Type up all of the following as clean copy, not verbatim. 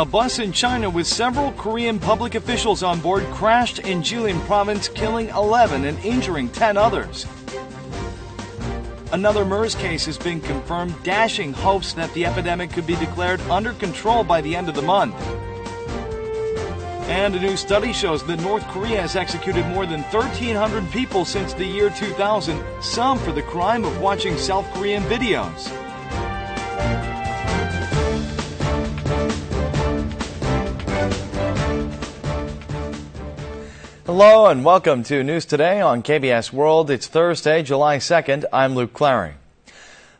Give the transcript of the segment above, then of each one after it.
A bus in China with several Korean public officials on board crashed in Jilin Province, killing 11 and injuring 10 others. Another MERS case has been confirmed, dashing hopes that the epidemic could be declared under control by the end of the month. And a new study shows that North Korea has executed more than 1,300 people since the year 2000, some for the crime of watching South Korean videos. Hello and welcome to News Today on KBS World. It's Thursday, July 2nd. I'm Luke Clary.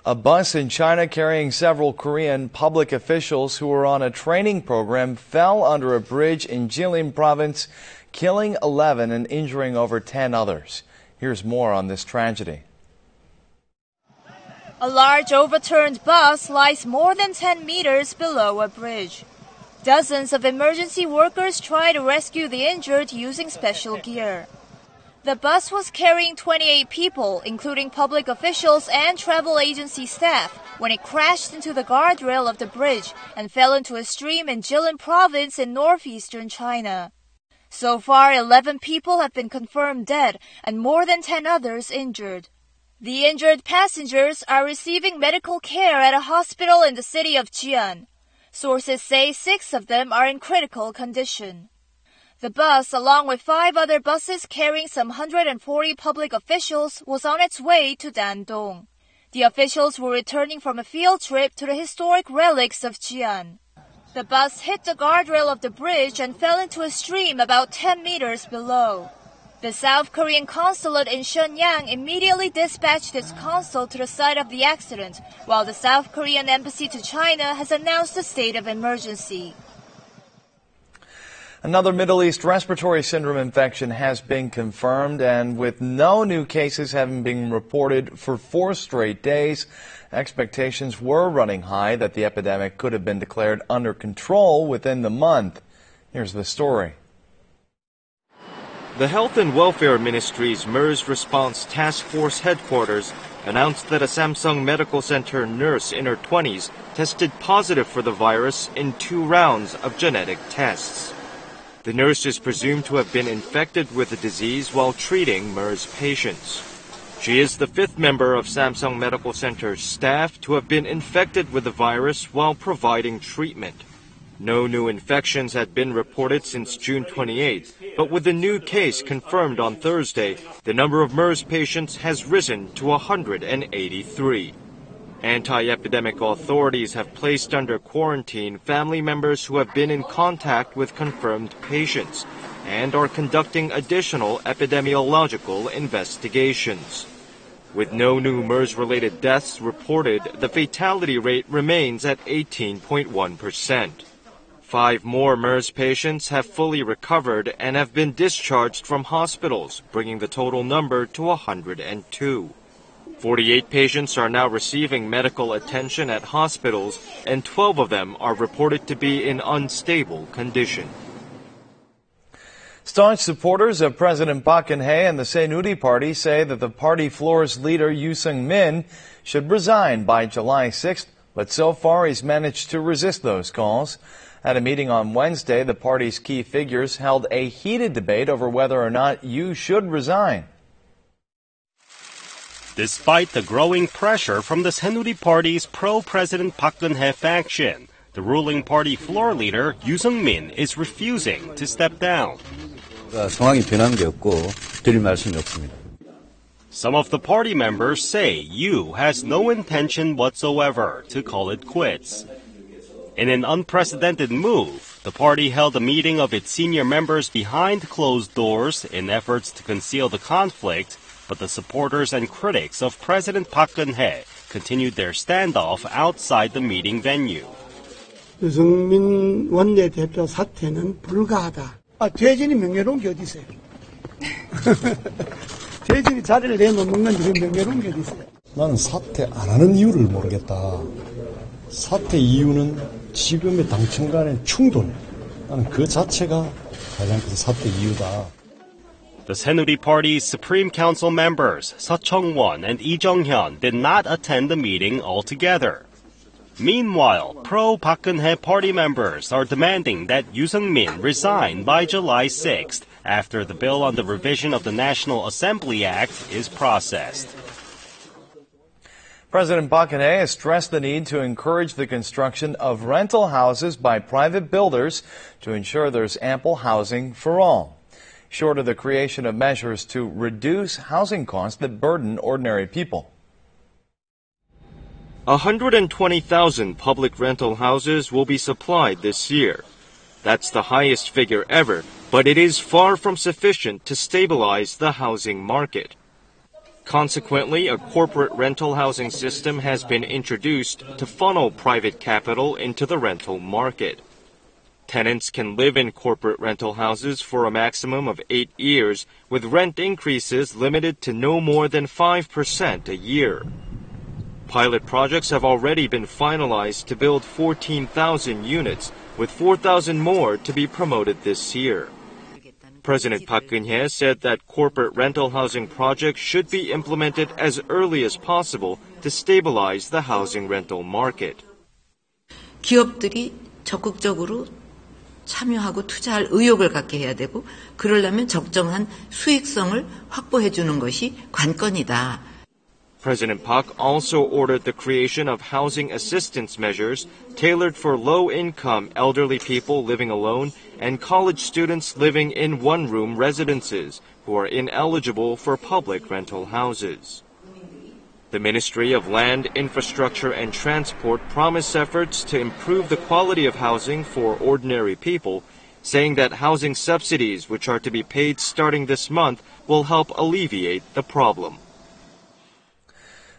A bus in China carrying several Korean public officials who were on a training program fell under a bridge in Jilin Province, killing 11 and injuring over 10 others. Here's more on this tragedy. A large overturned bus lies more than 10 meters below a bridge. Dozens of emergency workers try to rescue the injured using special gear. The bus was carrying 28 people, including public officials and travel agency staff, when it crashed into the guardrail of the bridge and fell into a stream in Jilin Province in northeastern China. So far, 11 people have been confirmed dead and more than 10 others injured. The injured passengers are receiving medical care at a hospital in the city of Jian. Sources say 6 of them are in critical condition. The bus, along with 5 other buses carrying some 140 public officials, was on its way to Dandong. The officials were returning from a field trip to the historic relics of Jian. The bus hit the guardrail of the bridge and fell into a stream about 10 meters below. The South Korean consulate in Shenyang immediately dispatched its consul to the site of the accident, while the South Korean embassy to China has announced a state of emergency. Another Middle East respiratory syndrome infection has been confirmed, and with no new cases having been reported for 4 straight days, expectations were running high that the epidemic could have been declared under control within the month. Here's the story. The Health and Welfare Ministry's MERS Response Task Force headquarters announced that a Samsung Medical Center nurse in her 20s tested positive for the virus in 2 rounds of genetic tests. The nurse is presumed to have been infected with the disease while treating MERS patients. She is the 5th member of Samsung Medical Center's staff to have been infected with the virus while providing treatment. No new infections had been reported since June 28th, but with the new case confirmed on Thursday, the number of MERS patients has risen to 183. Anti-epidemic authorities have placed under quarantine family members who have been in contact with confirmed patients and are conducting additional epidemiological investigations. With no new MERS-related deaths reported, the fatality rate remains at 18.1%. 5 more MERS patients have fully recovered and have been discharged from hospitals, bringing the total number to 102. 48 patients are now receiving medical attention at hospitals, and 12 of them are reported to be in unstable condition. Staunch supporters of President Park Geun-hye and the Sae-Nuri Party say that the party floor's leader Yoo Seung-min should resign by July 6th, but so far he's managed to resist those calls. At a meeting on Wednesday, the party's key figures held a heated debate over whether or not Yoo should resign. Despite the growing pressure from the Sae-Nuri Party's pro-President Park Geun-hye faction, the ruling party floor leader Yoo Seung-min is refusing to step down. 상황이 변한 게 없고 드릴 말씀이 없습니다. Some of the party members say Yoo has no intention whatsoever to call it quits. In an unprecedented move, the party held a meeting of its senior members behind closed doors in efforts to conceal the conflict, but the supporters and critics of President Park Geun-hye continued their standoff outside the meeting venue. 유승민 원내대표 사퇴는 불가하다. 퇴진이 명예로운 게 어디 있어요? 퇴진이 자리를 내놓는 건지 명예로운 게 어디 있어요? 나는 사퇴 안 하는 이유를 모르겠다. 사퇴 이유는 지금의 당청 간의 충돌. 나는 그 자체가 가장 큰 사퇴 이유다. The Sae-Nuri Party's Supreme Council members, Seo Chung-won and Lee Jung-hyun, did not attend the meeting altogether. Meanwhile, pro-Park Geun-hye party members are demanding that Yoo Seung-min resign by July 6th after the bill on the revision of the National Assembly Act is processed. President Park Geun-hye has stressed the need to encourage the construction of rental houses by private builders to ensure there's ample housing for all. Short of the creation of measures to reduce housing costs that burden ordinary people. 120,000 public rental houses will be supplied this year. That's the highest figure ever, but it is far from sufficient to stabilize the housing market. Consequently, a corporate rental housing system has been introduced to funnel private capital into the rental market. Tenants can live in corporate rental houses for a maximum of 8 years, with rent increases limited to no more than 5% a year. Pilot projects have already been finalized to build 14,000 units, with 4,000 more to be promoted this year. President Park Geun-hye said that corporate rental housing projects should be implemented as early as possible to stabilize the housing rental market. 기업들이 적극적으로 참여하고 투자할 의욕을 갖게 해야 되고 그러려면 적정한 수익성을 확보해 주는 것이 관건이다. President Park also ordered the creation of housing assistance measures tailored for low-income elderly people living alone and college students living in one-room residences who are ineligible for public rental houses. The Ministry of Land, Infrastructure and Transport promised efforts to improve the quality of housing for ordinary people, saying that housing subsidies, which are to be paid starting this month, will help alleviate the problem.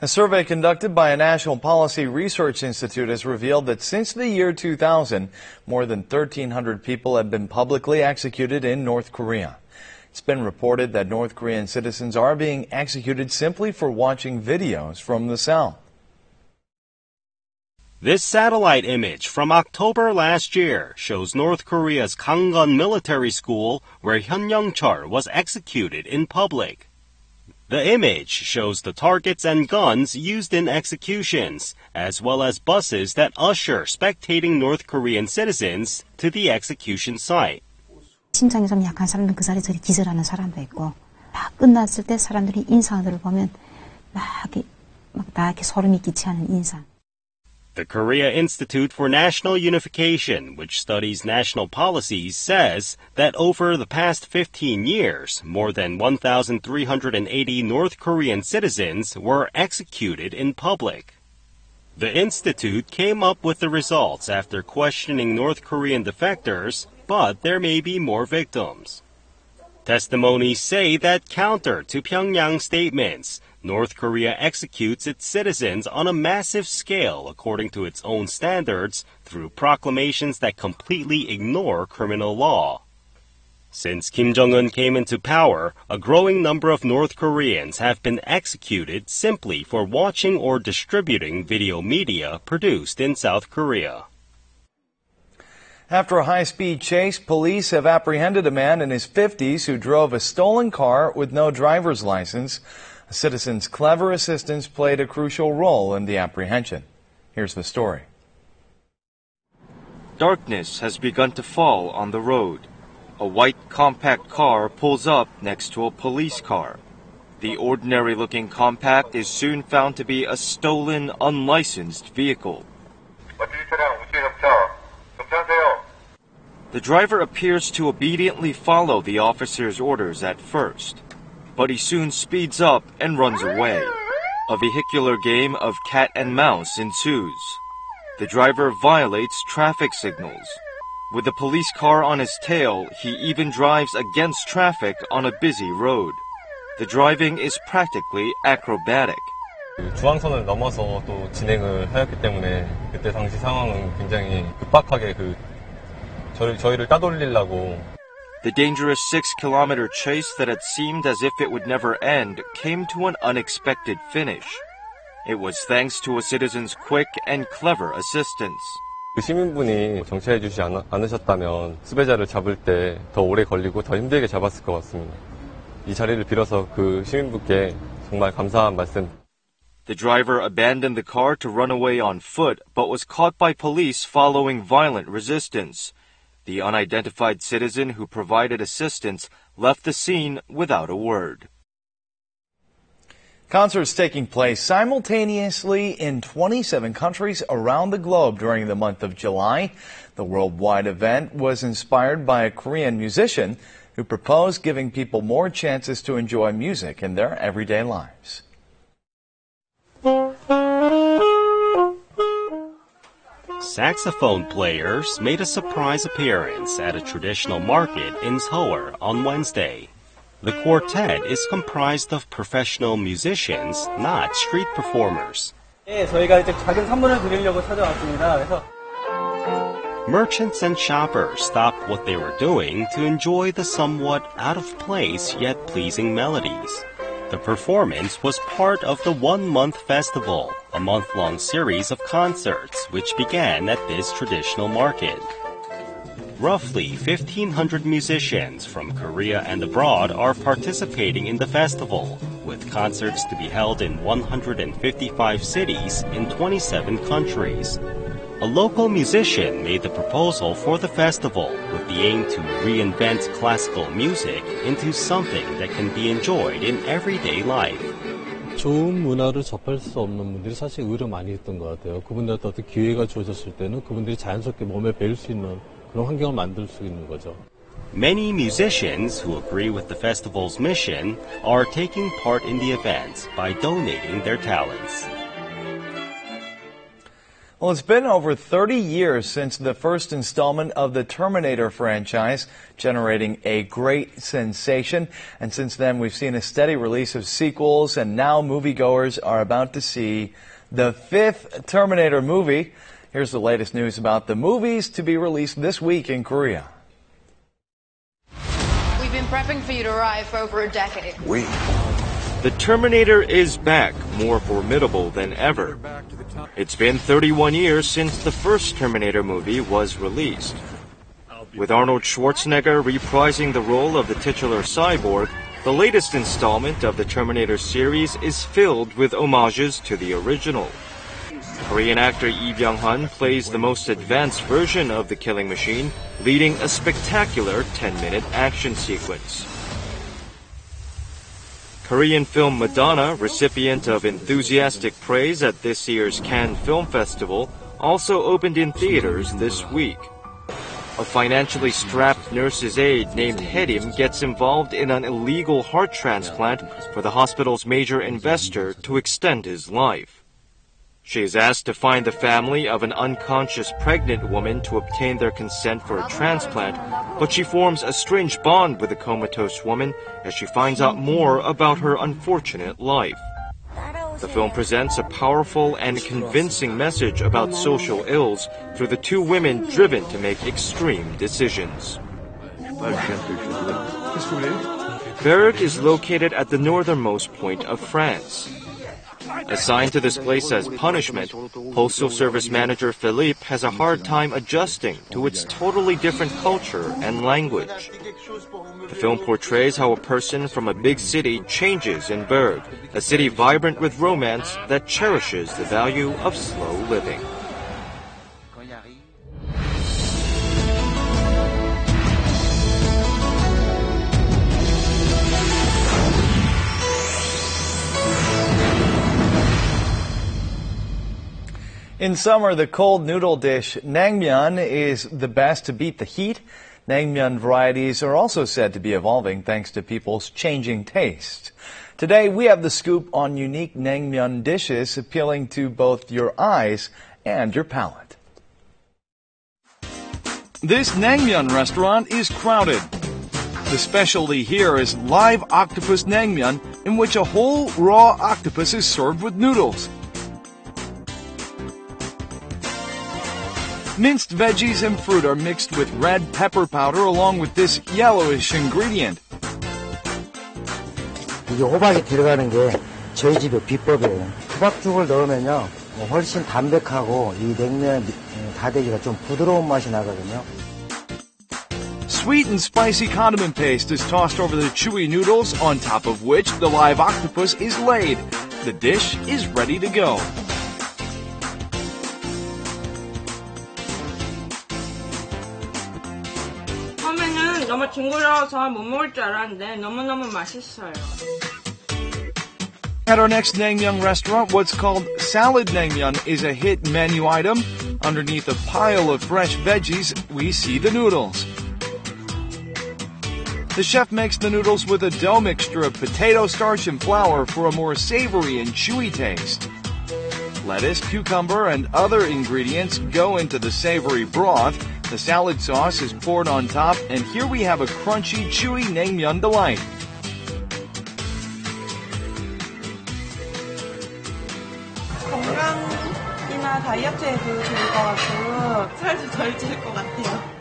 A survey conducted by a National Policy Research Institute has revealed that since the year 2000, more than 1,300 people have been publicly executed in North Korea. It's been reported that North Korean citizens are being executed simply for watching videos from the South. This satellite image from October last year shows North Korea's Gangwon Military School, where Hyun Young-chul was executed in public. The image shows the targets and guns used in executions, as well as buses that usher spectating North Korean citizens to the execution site. 심장이 좀 약한 사람들은 그 자리에 기절하는 사람도 있고, 막 끝났을 때 사람들이 인상들을 보면 막 다 이렇게 소름이 끼치 않은 인상. The Korea Institute for National Unification, which studies national policies, says that over the past 15 years, more than 1,380 North Korean citizens were executed in public. The institute came up with the results after questioning North Korean defectors, but there may be more victims. Testimonies say that counter to Pyongyang's statements, North Korea executes its citizens on a massive scale according to its own standards through proclamations that completely ignore criminal law. Since Kim Jong-un came into power, a growing number of North Koreans have been executed simply for watching or distributing video media produced in South Korea. After a high-speed chase, police have apprehended a man in his 50s who drove a stolen car with no driver's license. A citizen's clever assistance played a crucial role in the apprehension. Here's the story. Darkness has begun to fall on the road. A white compact car pulls up next to a police car. The ordinary-looking compact is soon found to be a stolen, unlicensed vehicle. The driver appears to obediently follow the officer's orders at first, but he soon speeds up and runs away. A vehicular game of cat and mouse ensues. The driver violates traffic signals. With the police car on his tail, he even drives against traffic on a busy road. The driving is practically acrobatic. 중앙선을 넘어서 또 진행을 하였기 때문에 그때 당시 상황은 굉장히 급박하게 저희를 따돌리려고. The dangerous 6-kilometer chase that had seemed as if it would never end came to an unexpected finish. It was thanks to a citizen's quick and clever assistance. 그 시민분이 정차해 주지 않으셨다면 수배자를 잡을 때 더 오래 걸리고 더 힘들게 잡았을 것 같습니다. 이 자리를 빌어서 그 시민분께 정말 감사한 말씀. The driver abandoned the car to run away on foot, but was caught by police following violent resistance. The unidentified citizen who provided assistance left the scene without a word. Concerts taking place simultaneously in 27 countries around the globe during the month of July. The worldwide event was inspired by a Korean musician who proposed giving people more chances to enjoy music in their everyday lives. Saxophone players made a surprise appearance at a traditional market in Seoul on Wednesday. The quartet is comprised of professional musicians, not street performers. 저희가 이제 작은 선물을 드리려고 찾아왔습니다. 그래서 Merchants and shoppers stopped what they were doing to enjoy the somewhat out-of-place yet pleasing melodies. The performance was part of the one-month festival, a month-long series of concerts which began at this traditional market. Roughly 1,500 musicians from Korea and abroad are participating in the festival, with concerts to be held in 155 cities in 27 countries. A local musician made the proposal for the festival with the aim to reinvent classical music into something that can be enjoyed in everyday life. 좋은 문화를 접할 수 없는 분들이 사실 의외로 많이 있던 것 같아요. 그분들한테 어떤 기회가 주어졌을 때는 그분들이 자연스럽게 몸에 배울 수 있는 그런 환경을 만들 수 있는 거죠. Many musicians who agree with the festival's mission are taking part in the event by donating their talents. Well, it's been over 30 years since the first installment of the Terminator franchise, generating a great sensation. And since then, we've seen a steady release of sequels, and now moviegoers are about to see the 5th Terminator movie. Here's the latest news about the movies to be released this week in Korea. We've been prepping for you to arrive for over a decade. The Terminator is back, more formidable than ever. It's been 31 years since the first Terminator movie was released. With Arnold Schwarzenegger reprising the role of the titular cyborg, the latest installment of the Terminator series is filled with homages to the original. Korean actor Lee Byung-hun plays the most advanced version of the killing machine, leading a spectacular 10-minute action sequence. Korean film Madonna, recipient of enthusiastic praise at this year's Cannes Film Festival, also opened in theaters this week. A financially strapped nurse's aide named Haerim gets involved in an illegal heart transplant for the hospital's major investor to extend his life. She is asked to find the family of an unconscious pregnant woman to obtain their consent for a transplant, but she forms a strange bond with the comatose woman as she finds out more about her unfortunate life. The film presents a powerful and convincing message about social ills through the two women driven to make extreme decisions. Berg is located at the northernmost point of France. Assigned to this place as punishment, Postal Service Manager Philippe has a hard time adjusting to its totally different culture and language. The film portrays how a person from a big city changes in Berg, a city vibrant with romance that cherishes the value of slow living. In summer, the cold noodle dish naengmyeon is the best to beat the heat. Naengmyeon varieties are also said to be evolving thanks to people's changing taste. Today, we have the scoop on unique naengmyeon dishes appealing to both your eyes and your palate. This naengmyeon restaurant is crowded. The specialty here is live octopus naengmyeon, in which a whole raw octopus is served with noodles. Minced veggies and fruit are mixed with red pepper powder along with this yellowish ingredient. 이게 호박이 들어가는 게 저희 집의 비법이에요. 호박죽을 넣으면요, 훨씬 담백하고 이 냉면 다대기가 좀 부드러운 맛이 나거든요. Sweet and spicy condiment paste is tossed over the chewy noodles, on top of which the live octopus is laid. the dish is ready to go. 처음에는 너무 징그러워서 못 먹을 줄 알았는데 너무너무 맛있어요. At our next naengmyeon restaurant, what's called salad naengmyeon is a hit menu item. Underneath a pile of fresh veggies, we see the noodles. The chef makes the noodles with a dough mixture of potato starch and flour for a more savory and chewy taste. Lettuce, cucumber, and other ingredients go into the savory broth. The salad sauce is poured on top, and here we have a crunchy, chewy naengmyeon delight. 건강이나 다이어트에도 좋을 것 같고 살도 덜 찔 것 같아요.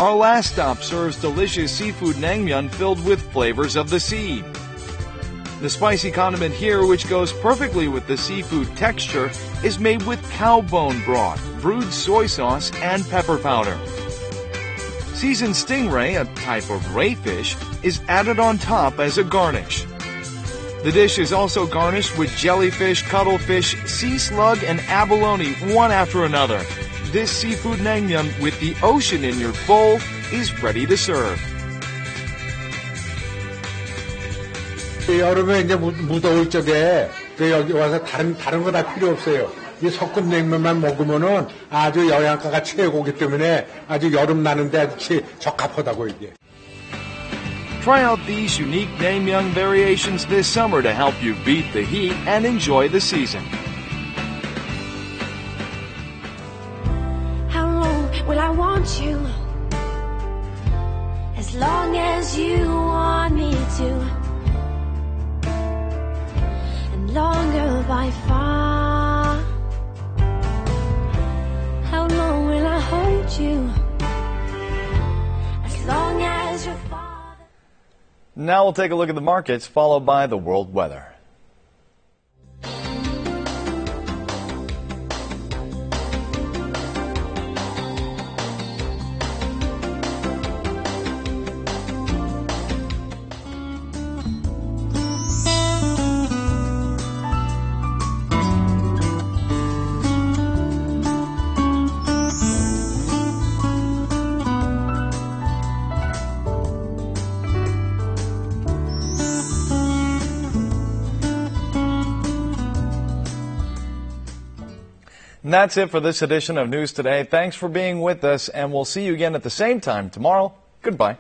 Our last stop serves delicious seafood naengmyeon filled with flavors of the sea. The spicy condiment here, which goes perfectly with the seafood texture, is made with cow bone broth, brewed soy sauce, and pepper powder. Seasoned stingray, a type of rayfish, is added on top as a garnish. The dish is also garnished with jellyfish, cuttlefish, sea slug, and abalone, one after another. This seafood naengmyeon with the ocean in your bowl is ready to serve. 여름에 이제 무더울 적에 여기 와서 다른 거 다 필요 없어요. 이 섞은 냉면만 먹으면은 아주 영양가가 최고기 때문에 아주 여름 나는데 아주 적합하다고 이게. Try out these unique naengmyeon variations this summer to help you beat the heat and enjoy the season. How long will I want you? As long as you want me to. Longer by far. How long will I hold you? As long as your father. Now we'll take a look at the markets, followed by the world weather. And that's it for this edition of News Today. Thanks for being with us, and we'll see you again at the same time tomorrow. Goodbye.